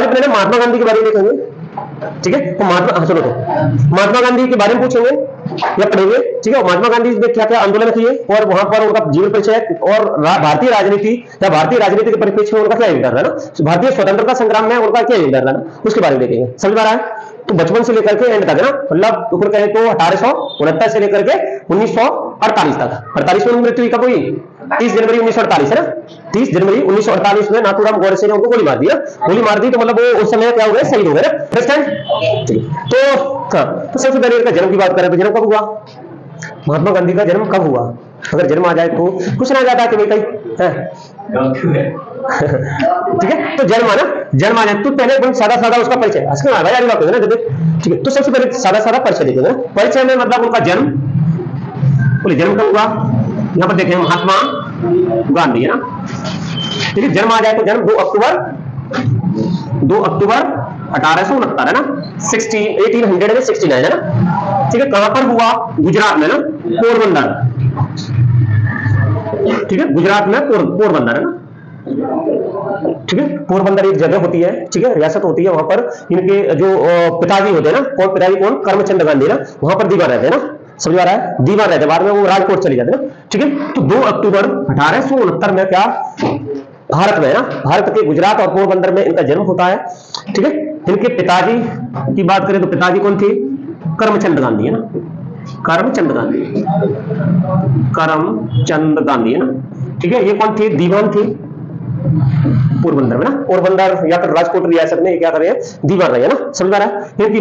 बाद में महात्मा गांधी के बारे में देखेंगे, ठीक है। तो महात्मा गांधी के बारे में पूछेंगे या पढ़ेंगे, ठीक है। महात्मा गांधी ने क्या क्या आंदोलन किए और वहां पर उनका जीवन परिचय और भारतीय राजनीति या भारतीय राजनीति के परिप्रेक्ष्य में उनका क्या योगदान रहा ना, भारतीय स्वतंत्रता संग्राम में उनका क्या योगदान रहा ना, उसके बारे में देखेंगे। समझ में आ रहा है? तो बचपन से लेकर के एंड तक है ना, मतलब ऊपर कहे तो 1869 से लेकर के 1948 तक। 48 में मृत्यु कब हुई? 30 जनवरी 1948 है ना। 30 जनवरी 1948 में नाथूराम गोडसे ने उनको गोली मार दिया। गोली मार दी तो मतलब वो उस समय क्या हो गए? शहीद हो गए ना। अंडरस्टैंड? तो सबसे पहले इनका जन्म की बात करें तो जन्म कब हुआ? महात्मा गांधी का जन्म कब हुआ? अगर जन्म आ जाए तो कुछ ना जाता कि भाई कहीं ठीक है। तो जन्म आना, जन्म आ जाए तो पहले एकदम सादा सादा उसका परिचय भाई बात है ना, ठीक है। तो सबसे पहले सादा सादा परिचय देखेंगे। परिचय में मतलब उनका जन्म, बोले जन्म कब हुआ? यहाँ पर देखें महात्मा गांधी है ना, ठीक है। जन्म आ जाए तो जन्म 2 अक्टूबर 1869 है ना, 1869 है ना, ठीक है। कहां पर हुआ? गुजरात में ना, पोरबंदर, ठीक है। गुजरात में पोरबंदर है ना, ठीक है। पोरबंदर एक जगह होती है, ठीक है, रियासत होती है। वहां पर इनके जो पिताजी होते हैं ना, कौन पिताजी? कौन? करमचंद गांधी ना, वहां पर दीवान रहते हैं ना। समझ आ रहा है? दीवान रहते, बाद में वो राजकोट चले जाते हैं ना, ठीक है। तो 2 अक्टूबर 1869 में क्या भारत में ना, भारत के गुजरात और पोरबंदर में इनका जन्म होता है, ठीक है। इनके पिताजी की बात करें तो पिताजी कौन थे? करमचंद गांधी है ना, करमचंद गांधी है ना, ठीक है। ये कौन थे? दीवान थे पोरबंदर में ना, पोरबंदर या फिर राजकोट रियासत में क्या कर रहे हैं? दीवान रहे है ना। समझ आ रहा है? इनकी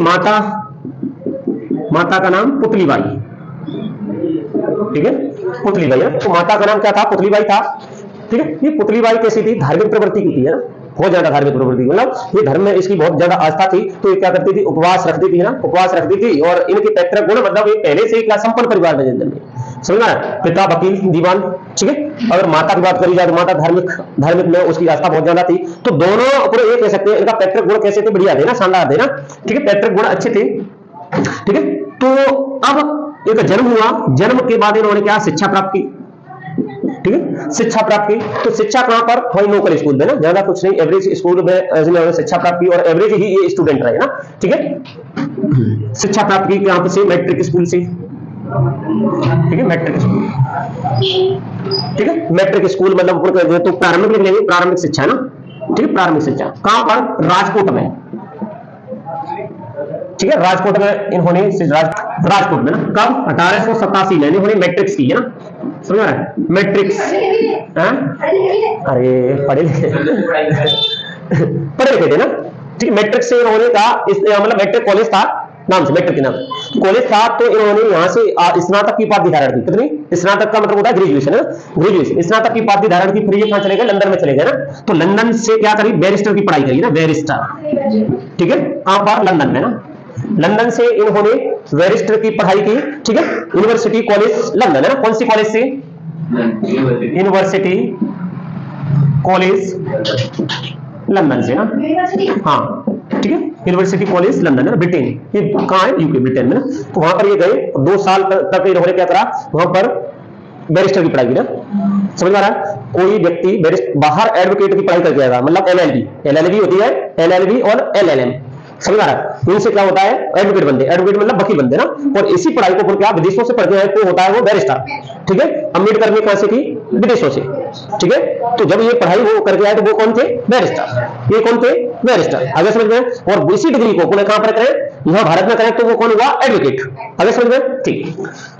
माता का नाम पुतलीबाई, ठीक है, पुतलीबाई है। तो माता का नाम क्या था? पुतलीबाई था, ठीक है। ये पुतलीबाई कैसी थी? धार्मिक प्रवृत्ति की थी है ना, बहुत ज्यादा धार्मिक प्रवृत्ति, मतलब ये धर्म में इसकी बहुत ज्यादा आस्था थी। तो ये क्या करती थी? उपवास रखती थी ना, उपवास रखती थी। और इनके पैतृक गुण, मतलब ये पहले से ही क्या संपन्न परिवार में जन्मे, समझना है। पिता वकील दीवान, ठीक है। अगर माता की बात करी जाए तो माता धार्मिक में उसकी आस्था बहुत ज्यादा थी। तो दोनों ऊपर ये कह सकते हैं इनका पैतृक गुण कैसे थे? बढ़िया थे ना, शानदार थे ना, ठीक है। पैतृक गुण अच्छे थे, ठीक है। तो अब एक जन्म हुआ, जन्म के बाद इन्होंने क्या? शिक्षा प्राप्त की, ठीक है, शिक्षा प्राप्त की। तो शिक्षा कहां पर? वही लोकल स्कूल में ना, ज्यादा कुछ नहीं, एवरेज स्कूल में इन्होंने शिक्षा प्राप्त की और एवरेज ही ये स्टूडेंट रहे ना, ठीक है। शिक्षा प्राप्त की कहां से? मैट्रिक स्कूल से, ठीक है, मैट्रिक स्कूल, ठीक है। मैट्रिक स्कूल मतलब तो प्रारंभिक लिख लेंगे, प्रारंभिक शिक्षा ना, ठीक है। प्रारंभिक शिक्षा कहां पर? राजकोट में, ठीक है। राजकोट में इन्होंने राजकोट में ना, कब? 1887 में इन्होंने मैट्रिक्स की है ना, समझ रहा है? मैट्रिक्स, अरे पढ़े लिखे थे ना, ठीक है। मैट्रिक्स से इन्होंने कहा, मतलब मैट्रिक कॉलेज था नाम से, मैट्रिक के नाम कॉलेज था। तो इन्होंने यहाँ से स्नातक की उपाधि धारण की। कितनी? स्नातक का मतलब होता है ग्रेजुएशन है, ग्रेजुएशन। स्नातक की उपाधि धारण की। फिर ये कहां चले गए? लंदन में चले गए ना। तो लंदन से क्या करी? बैरिस्टर की पढ़ाई करी ना, बैरिस्टर, ठीक है। कहां पर? लंदन में ना। लंदन से इन्होंने बैरिस्टर की पढ़ाई की, ठीक है। यूनिवर्सिटी कॉलेज लंदन है ना। कौन सी कॉलेज से? यूनिवर्सिटी कॉलेज लंदन से ना, हाँ, ठीक है। यूनिवर्सिटी कॉलेज लंदन है, ब्रिटेन। ये कहाँ है? यूके, ब्रिटेन में। तो वहां पर ये गए, 2 साल तक इन्होंने क्या करा? वहां पर बैरिस्टर की पढ़ाई की ना। समझ आ रहा है? कोई व्यक्ति बाहर एडवोकेट की पढ़ाई करके आएगा, मतलब एलएलबी होती है, एलएलबी और एलएलएम, समझ आ रहा है? इनसे क्या होता है? एडवोकेट बनते, एडवोकेट मतलब वकील बनते ना। और इसी पढ़ाई को क्या विदेशों से पढ़ते हैं तो होता है वो बैरिस्टर, ठीक है। अम्बेडकर ने कहां से की? विदेशों से, ठीक है। तो जब ये पढ़ाई वो करके आए तो वो कौन थे? बैरिस्टर। ये कौन थे? बैरिस्टर। आगे समझ में? और इसी डिग्री को कहां पर करें? यहां भारत में करें तो वो कौन हुआ? एडवोकेट। आगे समझ में? ठीक।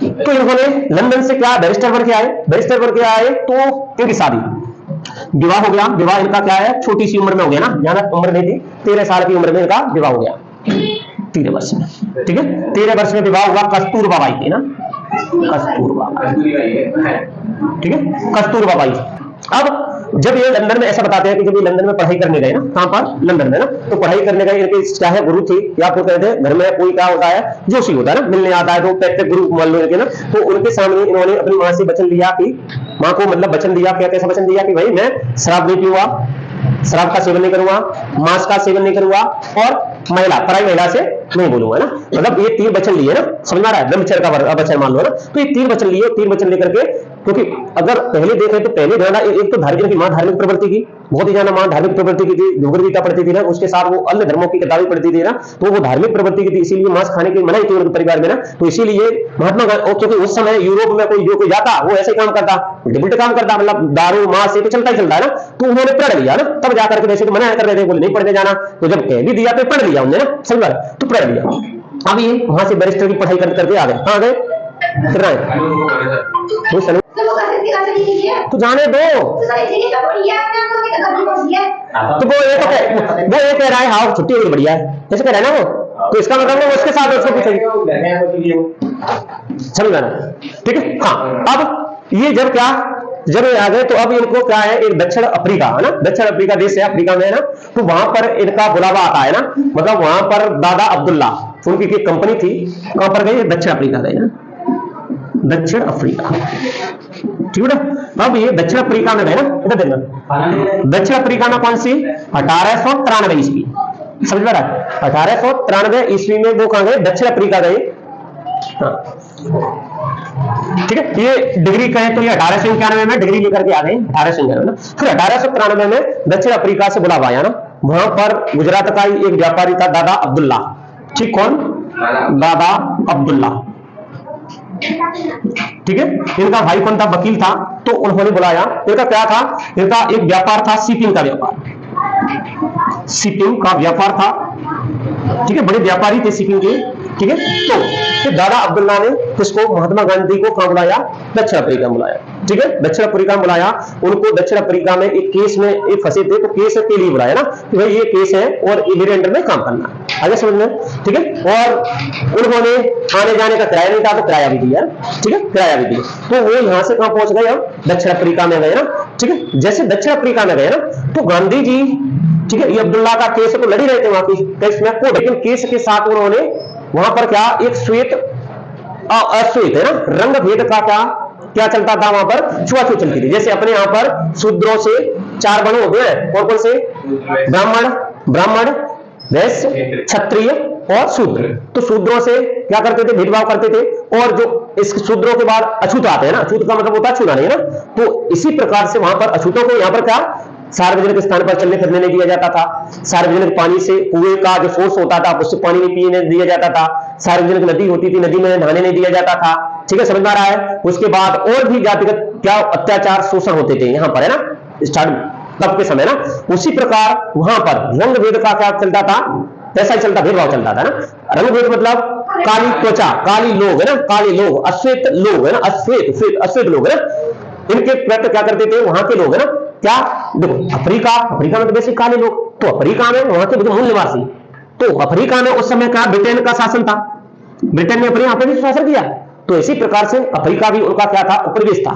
तो इन्होंने लंदन से क्या बैरिस्टर बन के आए, बैरिस्टर बन के आए तो इनकी शादी, विवाह हो गया। विवाह इनका क्या है? छोटी सी उम्र में हो गया ना, ज्यादा उम्र नहीं थी, 13 साल की उम्र में इनका विवाह हो गया, 13 वर्ष में, ठीक है। 13 वर्ष में विवाह हुआ कस्तूरबा बाई थी ना, कस्तूरबा, ठीक है, कस्तूरबा बाई। अब जब ये लंदन में, ऐसा बताते हैं कि जब ये लंदन में पढ़ाई करने गए ना, कहां पर? लंदन में ना। तो पढ़ाई करने गए, इनके चाहे गुरु थे या फिर कहते हैं घर में कोई क्या होता है? जोशी होता है ना, मिलने आता है, तो पैतृक गुरु मान लो ना। तो उनके सामने इन्होंने अपनी मां से वचन लिया कि मां को मतलब वचन दिया, क्या कैसा वचन दिया कि भाई मैं शराब नहीं पीऊंगा, शराब का सेवन नहीं करूंगा, मांस का सेवन नहीं करूंगा, और महिला, पराई महिला से नहीं बोलूंगा ना। मतलब ये 3 वचन लिए ना, समझ में आ रहा है? ब्रह्मचर्य का वचन मान लो ना, तो ये 3 वचन लिए, 3 वचन लेकर के, क्योंकि अगर पहले देखें तो पहले ध्यान, एक तो धार्मिक की मां धार्मिक प्रवृत्ति की, बहुत ही ज्यादा मां धार्मिक प्रवृत्ति की थी, भगवद गीता पढ़ती थी ना, उसके साथ वो अन्य धर्मों की किताबें पढ़ती थी ना, तो वो धार्मिक प्रवृत्ति की थी, इसीलिए मांस खाने की मनाही थी उनके परिवार में ना। तो इसीलिए महात्मा गांधी, क्योंकि उस समय यूरोप में कोई जो कोई जाता वो ऐसे काम करता, उल्टे काम करता, मतलब दारू मांस ये तो चलता ही चलता है ना, तो उन्होंने पढ़ लिया ना, तब जाकर के, वैसे तो मना कर रहे थे, बोले नहीं पढ़ने जाना, तो जब कह भी दिया तो पढ़ लिया उन्होंने ना, समझ रहा है? तो पढ़ लिया। अब ये वहां से बैरिस्टर की पढ़ाई करके आ गए, कहां गए? तो जाने दो, तो वो ये कह रहा है हाँ छुट्टी हुई बढ़िया है, ऐसे कह रहा है ना वो, तो इसका मतलब वो उसके साथ उसको पूछेंगे, समझ ना? ठीक है। हाँ, अब ये जब आ गए तो अब इनको क्या है, एक दक्षिण अफ्रीका है ना, दक्षिण अफ्रीका देश है, अफ्रीका में है ना, तो वहां पर इनका बुलावा आता है ना, मतलब वहां पर दादा अब्दुल्ला उनकी एक कंपनी थी, कहां पर गई? दक्षिण अफ्रीका गई ना, दक्षिण अफ्रीका, ठीक है ना। अब ये दक्षिण अफ्रीका में गए ना, इधर देखना, दक्षिण अफ्रीका में कौन सी? 1893 ईस्वी, समझ में रहा है? 1893 ईस्वी में वो कहां गए? दक्षिण अफ्रीका गए। ठीक है, ये डिग्री कहें तो ये 1891 में डिग्री लेकर के आ गए, 1891 ना। फिर 1893 में दक्षिण अफ्रीका से बुलावा आया ना, वहां पर गुजरात का ही एक व्यापारी था, दादा अब्दुल्ला। ठीक, कौन? दादा अब्दुल्ला, ठीक है। इनका भाई कौन था? वकील था, तो उन्होंने बुलाया। इनका क्या था? इनका एक व्यापार था, शिपिंग का व्यापार, शिपिंग का व्यापार था, ठीक है, बड़े व्यापारी थे शिपिंग के, ठीक है। तो फिर दादा अब्दुल्ला ने किसको? महात्मा गांधी को कहां बुलाया? दक्षिण अफ्रीका में बुलाया, ठीक है, दक्षिण अफ्रीका में बुलाया उनको। दक्षिण अफ्रीका में एक केस में एक फंसे थे, तो केस के लिए बुलाया ना, कि भाई ये केस है और मेरे अंडर में काम करना है, आगे समझ में, ठीक है। और उन्होंने आने जाने का किराया नहीं था, तो किराया भी दिया, ठीक है, किराया भी दिया। तो वो यहां से कहां पहुंच गए? अब दक्षिण अफ्रीका में गए ना, ठीक है। जैसे दक्षिण अफ्रीका में गए ना, तो गांधी जी, ठीक है, ये अब्दुल्ला का केस तो लड़ ही रहे थे वहां की केस में, लेकिन केस के साथ उन्होंने वहां पर क्या, एक श्वेत अश्वेत है ना, रंग भेद का क्या चलता था वहां पर? छुआछूत चलती थी। जैसे अपने यहाँ पर शूद्रों से 4 वर्ण होते हैं, कौन कौन से? ब्राह्मण, वैश्य, क्षत्रिय और शूद्र। तो शूद्रों से क्या करते थे? भेदभाव करते थे। और जो इस शूद्रों के बाद अछूत आते हैं ना, अछूत का मतलब होता है छूना नहीं है ना, तो इसी प्रकार से वहां पर अछूतों को यहाँ पर क्या, सार्वजनिक स्थान पर चलने फिरने नहीं दिया जाता था। सार्वजनिक पानी से, कुएं का जो सोर्स होता था उससे पानी नहीं पीने दिया जाता था। सार्वजनिक नदी होती थी, नदी में नहाने नहीं दिया जाता था, ठीक है, समझ में आ रहा है। उसके बाद और भी जातिगत क्या अत्याचार शोषण होते थे यहाँ पर, है ना, स्टार्ट तब के समय ना। उसी प्रकार वहां पर रंग भेद का क्या चलता था? ऐसा ही चलता, भेदभाव चलता था ना। रंग भेद मतलब काली त्वचा, काली लोग है ना, काले लोग, अश्वेत लोग है ना, अश्वेत लोग है ना, इनके प्रति क्या करते थे वहां के लोग है ना, क्या देखो, अफ्रीका में तो बेसिक काले लोग, तो अफ्रीका में वहां के मूल निवासी, तो अफ्रीका में उस समय क्या ब्रिटेन का शासन था, ब्रिटेन ने अपने यहाँ पे भी शासन किया। तो इसी प्रकार से अफ्रीका भी उनका क्या था? उपनिवेश था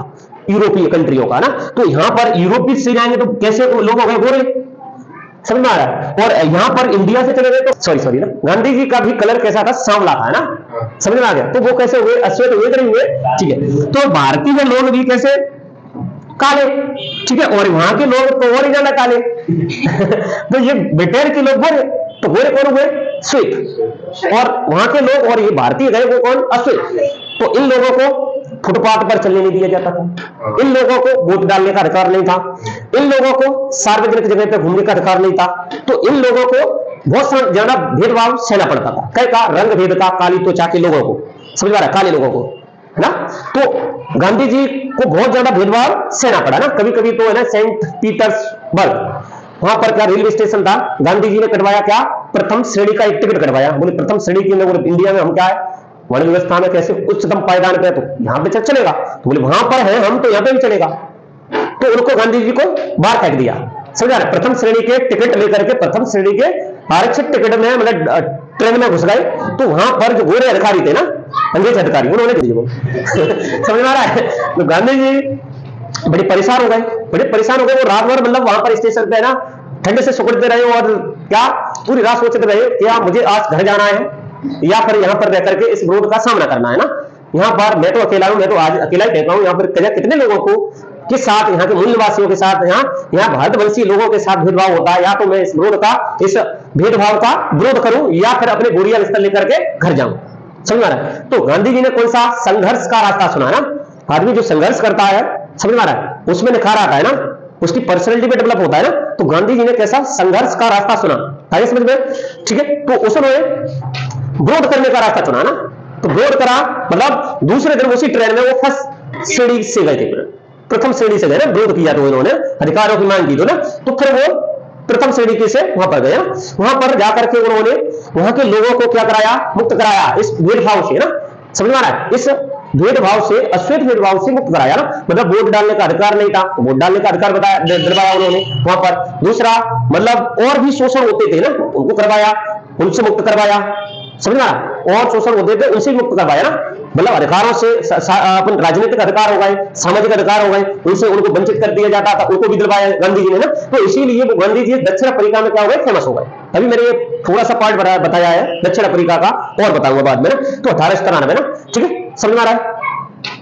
यूरोपीय कंट्रियों का ना। तो यहाँ पर यूरोपीय से जाएंगे तो कैसे लोग हो गए? गोरे, समझ में आ रहा है। और यहाँ पर इंडिया से चले गए तो सॉरी ना, गांधी जी का भी कलर कैसा था? सांवला था ना, समझ में आ गया। तो वो कैसे हुए? अश्वेत हुए कि नहीं हुए? ठीक है। तो भारतीय लोग भी कैसे? काले, ठीक है, और वहां के लोग तो और ही ज्यादा काले तो ये ब्रिटेन के लोग गोरे, तो गोरे कौन हुए? श्वेत। और वहां के लोग और ये भारतीय गए वो कौन? अश्वेत। तो इन लोगों को फुटपाथ पर चलने नहीं दिया जाता था, इन लोगों को वोट डालने का अधिकार नहीं था, इन लोगों को सार्वजनिक जगह पर घूमने का अधिकार नहीं था। तो इन लोगों को बहुत ज्यादा भेदभाव सहना पड़ता था। कई का? रंग भेद का, काली त्वचा के लोगों को, समझ में आ रहा है, काले लोगों को, है ना। तो गांधी जी को बहुत ज्यादा भेदभाव सहना पड़ा ना। कभी कभी तो है ना, सेंट पीटर्सबर्ग वहां पर क्या रेलवे स्टेशन था, गांधी जी ने कटवाया क्या? प्रथम श्रेणी का एक टिकट कटवाया। बोले प्रथम श्रेणी की अंदर, इंडिया में हम क्या है, वर्ण व्यवस्था में कैसे उच्चतम पायदान पे, तो यहाँ पे चलेगा। तो बोले वहां पर है हम, तो यहाँ पे भी चलेगा। तो उनको गांधी जी को बाहर फेंक दिया, समझा रहे। प्रथम श्रेणी के टिकट लेकर के, प्रथम श्रेणी के आरक्षित टिकट में, मतलब ट्रेन में घुस गए। तो वहां पर जो गोरे अधिकारी थे ना, अंग्रेज अधिकारी, उन्होंने समझ में आ रहा है। तो गांधी जी बड़े परेशान हो गए, वो रात भर मतलब वहां पर स्टेशन पे ना ठंडे से सुकड़ते रहे, और क्या पूरी रात सोचते रहे क्या मुझे आज घर जाना है या फिर यहाँ पर रह करके इस रोड का सामना करना है ना। यहाँ पर मैं तो अकेला हूं, मैं तो आज अकेला ही कहता हूँ, यहाँ पर कितने लोगों को के साथ, यहाँ के मूलवासियों के साथ, यहाँ भारतवंशी लोगों के साथ भेदभाव होता है, या तो मैं इस भेदभाव का विरोध करूं या फिर अपने बोरिया बिस्तर लेकर के घर जाऊं। समझ में आ रहा है? तो गांधी जी ने कौन सा संघर्ष का रास्ता चुना ना। आदमी जो संघर्ष करता है, समझ में आ रहा है, उसमें निखार आता है ना, उसकी पर्सनैलिटी पे डेवलप होता है ना। तो गांधी जी ने कैसा संघर्ष का रास्ता चुना, आगे समझ में? ठीक है, तो उसने विरोध करने का रास्ता चुना ना। तो विरोध करा मतलब दूसरे दिन उसी ट्रेन में वो फर्स्ट श्रेणी से गए थे, प्रथम श्रेणी से गए ना, विरोध किया तो इन्होंने अधिकारों की मांग की तो ना, तो फिर वो प्रथम श्रेणी से वहां पर गए। वहां पर जाकर के उन्होंने वहां के लोगों को क्या कराया, मुक्त कराया इस भेदभाव से ना। समझ में आ रहा है? इस भेदभाव से, अश्वेत भेदभाव से मुक्त कराया ना। मतलब वोट डालने का अधिकार नहीं था, वोट डालने का अधिकार बताया, दिलवाया उन्होंने वहां पर। दूसरा मतलब और भी शोषण होते थे ना, उनको करवाया, उनसे मुक्त करवाया। समझ में आ रहा? और शोषण होते थे उनसे मुक्त करवाया ना। मतलब अधिकारों से अपन राजनीतिक अधिकार हो गए, सामाजिक अधिकार हो गए, उनसे उनको वंचित कर दिया जाता था, उनको भी दिलवाया गांधी जी ने ना। तो इसीलिए वो गांधी जी दक्षिण अफ्रीका में क्या हो गए, फेमस हो गए। अभी मैंने ये थोड़ा सा पार्ट बताया है दक्षिण अफ्रीका का, और बताऊंगा बाद में ना। तो 1893 ना, ठीक है, समझ में आ रहा है?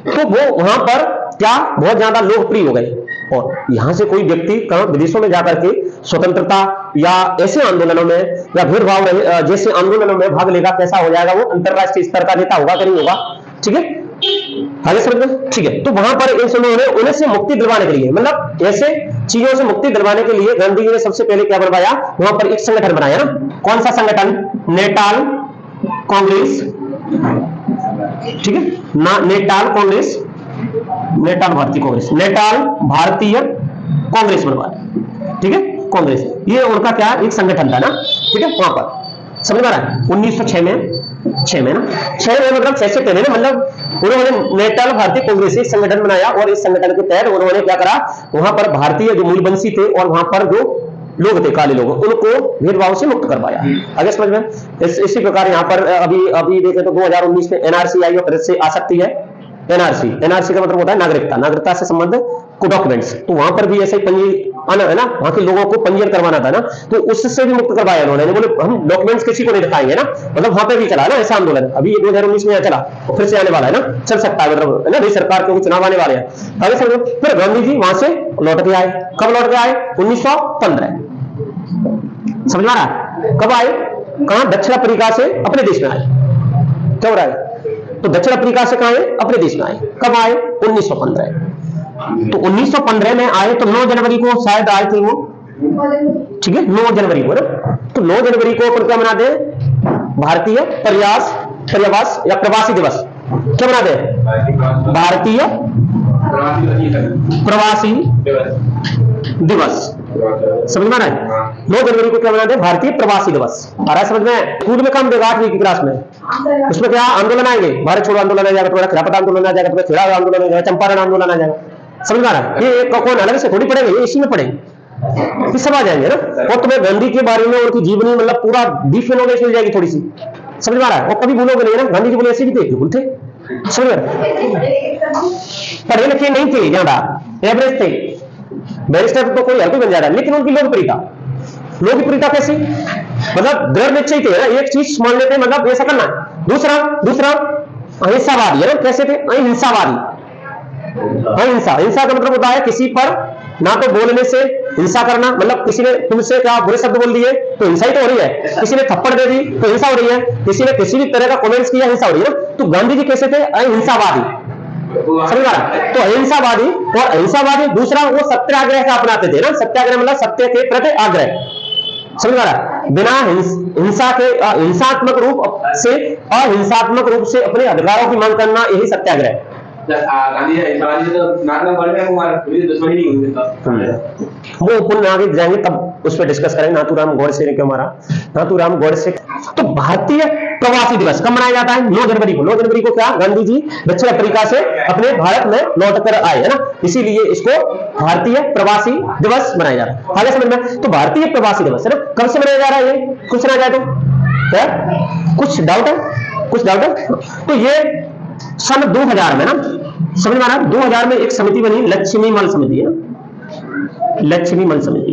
तो वो वहां पर क्या बहुत ज्यादा लोकप्रिय हो गए। और यहां से कोई व्यक्ति कहां विदेशों में जाकर के स्वतंत्रता या ऐसे आंदोलनों में या भेदभाव जैसे आंदोलनों में भाग लेगा, कैसा हो जाएगा, वो अंतरराष्ट्रीय स्तर का नेता होगा कि नहीं होगा। ठीक है, आगे समझ में? ठीक है, तो वहां पर उन्हें से मुक्ति दिलवाने के लिए, मतलब ऐसे चीजों से मुक्ति दिलवाने के लिए गांधी जी ने सबसे पहले क्या बनवाया, वहां पर एक संगठन बनाया ना। कौन सा संगठन? Natal Congress. ठीक है, नेटाल कांग्रेस, नेटाल भारतीय कांग्रेस, नेटाल भारतीय कांग्रेस बनवाया। ठीक है, कांग्रेस, ये उनका क्या एक संगठन था ना। ठीक है, वहां पर समझ में आ रहा है? 1906 में ना, 6 में मतलब 6 से पहले ना, मतलब उन्होंने नेटाल भारतीय कांग्रेस एक संगठन बनाया, और इस संगठन के तहत उन्होंने क्या करा, वहां पर भारतीय जो मूलवंशी थे और वहां पर जो लोग थे काले लोग, उनको भेदभाव से मुक्त करवाया। आगे समझ में? इसी प्रकार यहाँ पर अभी देखें तो 2019 में एनआरसी आई और से आ सकती है। एनआरसी का मतलब होता है नागरिकता से संबंधित को डॉक्यूमेंट्स। तो वहां पर भी ऐसे ही आना है ना, वहां के लोगों को पंजीयन करवाना था ना, तो उससे भी मुक्त करवाया उन्होंने। बोले हम डॉक्यूमेंट्स किसी को नहीं दिखाएंगे ना, मतलब वहां पे भी चला ना ऐसा आंदोलन। अभी 2019 में चला, तो फिर से आने वाला है ना, चल सकता है, मतलब है ना, नई सरकार के चुनाव आने वाले हैं। आगे समझो, फिर गांधी जी वहां से लौट के आए। कब लौट के आए? 1915। समझ में आ रहा है? कब आए? कहां? दक्षिण अफ्रीका से अपने देश में आए। क्या हो रहा है? तो दक्षिण अफ्रीका से कहां आए? अपने देश में आए। कब आए? 1915। तो 1915 में आए, तो 9 जनवरी को शायद आए थे वो। ठीक है, 9 जनवरी को ना। तो 9 जनवरी को अपन क्या मनाते हैं? भारतीय पर्यावास या प्रवासी दिवस। क्या मनाते हैं? भारतीय प्रवासी दिवस। समझ में आ रहा है? 9 जनवरी को क्या मनाते हैं? भारतीय प्रवासी दिवस। आ रहा है समझ में? स्कूल में काम देगा 8वीं की क्लास में, उसमें क्या आंदोलन आएंगे? भारत छोड़ो आंदोलन आ जाएगा, तुम्हारा खिलाफत आंदोलन आ जाएगा, तुम्हारा खेड़ा आंदोलन आ जाएगा, चंपारण आंदोलन आ जाएगा। समझ में आ रहा है? ये कौन अलग से थोड़ी पढ़ेंगे, ये इसी में पढ़ेंगे, ये सब आ जाएंगे ना। और तुम्हें गांधी के बारे में, उनकी जीवनी मतलब पूरा डीप नॉलेज मिल जाएगी थोड़ी सी। समझ में आ रहा है? और कभी भूलोगे नहीं ना, गांधी जी बोले ऐसे भी थे, बिल्कुल थे। समझ में? पढ़े लिखे नहीं थे ज्यादा, एवरेज थे। बैरिस्टर तो कोई हर कोई बन जा रहा है, लेकिन उनकी लोकप्रियता कैसी? मतलब दृढ़ निश्चय थे ना, एक चीज मान लेते, मतलब ऐसा करना। दूसरा अहिंसावादी है ना। कैसे थे? अहिंसावादी। हिंसा का मतलब होता है किसी पर ना तो बोलने से हिंसा करना, मतलब किसी ने तुमसे क्या बुरे शब्द बोल दिए तो हिंसा ही तो हो रही है, किसी ने थप्पड़ दे दी तो हिंसा हो रही है, किसी ने किसी भी तरह का कमेंट्स किया, हिंसा हो रही है ना। तो गांधी जी कैसे थे? अहिंसावादी। समझ रहा? तो अहिंसावादी और अहिंसावादी। दूसरा वो सत्याग्रह का अपनाते थे ना। सत्याग्रह मतलब सत्य के प्रति आग्रह। समझ रहा? बिना हिंसा के हिंसात्मक रूप से अहिंसात्मक रूप से अपने अधिकारों की मांग करना, यही सत्याग्रह। गांधी वो पुनः आगे जाएंगे तब उस पर डिस्कस करेंगे। नाथूराम गोडसे ने क्यों मारा? नाथूराम गोडसे। तो भारतीय प्रवासी दिवस कब मनाया जाता है? 9 जनवरी को। 9 जनवरी को क्या गांधी जी दक्षिण अफ्रीका से अपने भारत में लौट कर आए, है ना, इसीलिए इसको भारतीय प्रवासी दिवस मनाया जा रहा है। आगे समझ में? तो भारतीय प्रवासी दिवस है ना, कब से मनाया जा रहा है? ये कुछ ना जाए तो क्या कुछ डाउट है? तो ये सन 2000 में ना, समझ में आ रहा है? 2000 में एक समिति बनी, लक्ष्मीमल समिति है ना, लक्ष्मीमल समिति।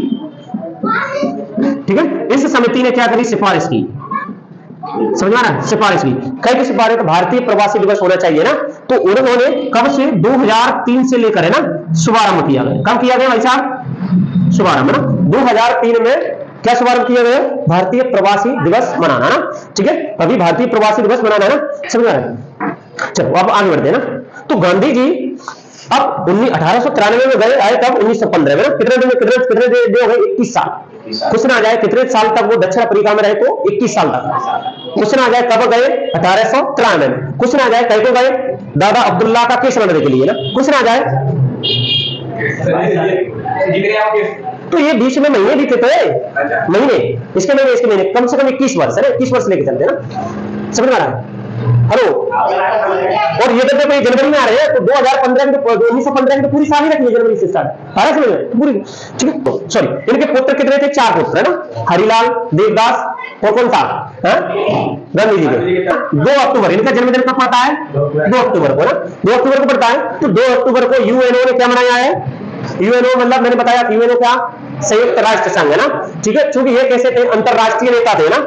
ठीक है, इस समिति ने क्या करी? सिफारिश की समझ में आ रहा है? सिफारिश की कई की सिफारिश भारतीय प्रवासी दिवस होना चाहिए ना, तो उन्होंने कब से 2003 से लेकर है ना शुभारंभ किया गया। कब किया गया भाई साहब? शुभारंभ ना 2003 में क्या शुभारंभ किया गया? भारतीय प्रवासी दिवस मनाना ना, ठीक है, अभी भारतीय प्रवासी दिवस मनाना है ना, समझ में आ रहा है? चलो अब आगे बढ़ते हैं ना। तो गांधी जी अब 1893 में गए, आए तब 1915 में ना, कितने हो गए? 21 साल। क्वेश्चन आ जाए कितने साल तक वो दक्षिण अफ्रीका में रहे, तो 21 साल तक। क्वेश्चन आ जाए कब गए? 1893 में। क्वेश्चन आ जाए कहीं को गए? दादा अब्दुल्ला का केस लड़ने के लिए ना। क्वेश्चन आ जाए तो ये बीच में महीने भी थे, महीने इसके महीने कम से कम 21 वर्ष है ना, 21 वर्ष लेके चलते हैं ना, समझ में आ रहा है? हेलो, और ये तो जनवरी में आ रहे हैं, तो 2015 में 1915 में तो पूरी साल ही रखी है, जनवरी से स्टार्ट आ रहा है पूरी, ठीक है। सॉरी, इनके पुत्र कितने थे? 4 पुत्र है ना, हरिलाल, देवदास और कौन था? गांधी जी के 2 अक्टूबर इनका जन्मदिन कब पड़ता है? 2 अक्टूबर को ना, 2 अक्टूबर को पड़ता है। तो 2 अक्टूबर को यूएनओ ने क्या मनाया है? यूएनओ मतलब मैंने बताया यूएनओ क्या? संयुक्त राष्ट्र संघ है ना, ठीक है। चूंकि ये कैसे थे? अंतरराष्ट्रीय नेता थे ना,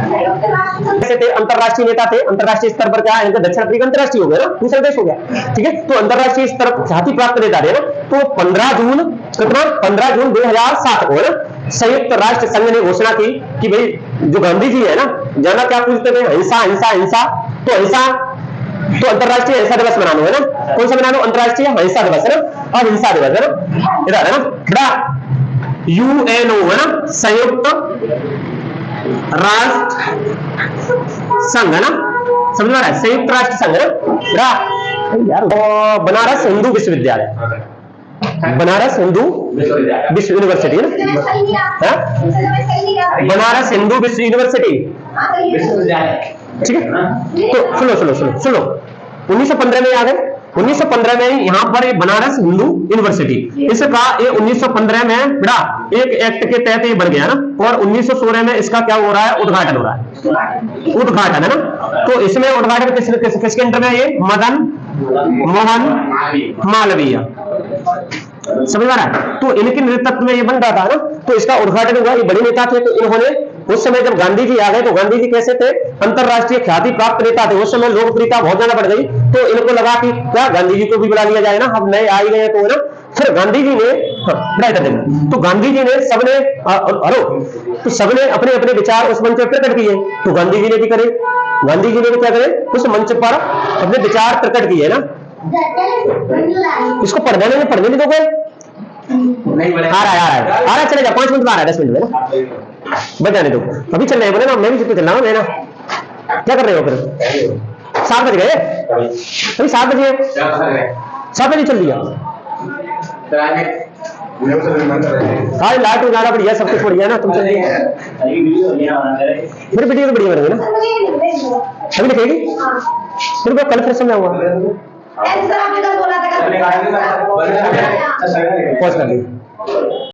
कैसे थे? अंतरराष्ट्रीय नेता थे। अंतरराष्ट्रीय स्तर पर क्या है? दक्षिण अफ्रीका अंतरराष्ट्रीय हो गया ना, दूसरा देश हो गया, ठीक है। तो अंतरराष्ट्रीय स्तर पर ख्याति प्राप्त नेता थे ना। तो 15 जून कितना? 15 जून 2007 को ना संयुक्त राष्ट्र संघ ने घोषणा की कि भाई जो गांधी जी है ना, जाना क्या पूछते थे? हिंसा हिंसा हिंसा, तो हिंसा, तो अंतरराष्ट्रीय हिंसा दिवस मनाना है ना। कौन सा मनाना? अंतरराष्ट्रीय हिंसा दिवस है ना, और हिंसा दिवस है ना, इधर है ना, यूएनओ है ना, संयुक्त राष्ट्र संघ है ना, समझ में आ रहा है? संयुक्त राष्ट्र संघ है ना यार। बनारस हिंदू विश्वविद्यालय, बनारस हिंदू विश्व यूनिवर्सिटी है ना, बनारस हिंदू विश्व यूनिवर्सिटी, ठीक है। तो सुनो 1915 में आ गए। 1915 में यहाँ पर बनारस हिंदू यूनिवर्सिटी, इसका ये 1915 में बड़ा एक एक्ट के तहत ये बन गया ना, और 1916 में इसका क्या हो रहा है? उद्घाटन हो रहा है, उद्घाटन है ना। तो इसमें उद्घाटन किसके अंडर में? ये मदन मोहन मालवीय, समझ आ रहा है? तो इनके नेतृत्व में ये बन रहा था ना, तो इसका उद्घाटन हुआ। ये बड़े नेता थे, तो इन्होंने उस समय जब गांधी जी आ गए, तो गांधी जी कैसे थे? अंतरराष्ट्रीय ख्याति प्राप्त नेता थे। उस समय लोकप्रियता बहुत ज्यादा बढ़ गई, तो इनको लगा कि क्या गांधी जी को भी बुला लिया जाए ना, हम नए आ ही गए तो ना। फिर गांधी जी ने तो गांधी जी ने सबने तो सबने अपने अपने विचार उस मंच पर प्रकट किए, तो गांधी जी ने भी करे, गांधी जी ने भी क्या करे? उस मंच पर अपने विचार प्रकट किए ना। इसको पढ़ने नहीं दोगे? आ रहा है, चलेगा, 5 मिनट में आ रहा है, 10 मिनट में ना, बजाने दो। अभी चल रहे हैं बोले ना, मैं भी चल रहा हूँ ना। क्या कर रहे हो फिर? 7 बज गए अभी, 7 बजे, 7 बजे चल दिया। हाँ, लाइट उजाला बढ़िया, सब कुछ बढ़िया ना, तुम चल दिए फिर वीडियो तो बढ़िया बनेगी ना, अभी लिखेगी फिर वो कल फिर समय हुआ पहुंच कर ली।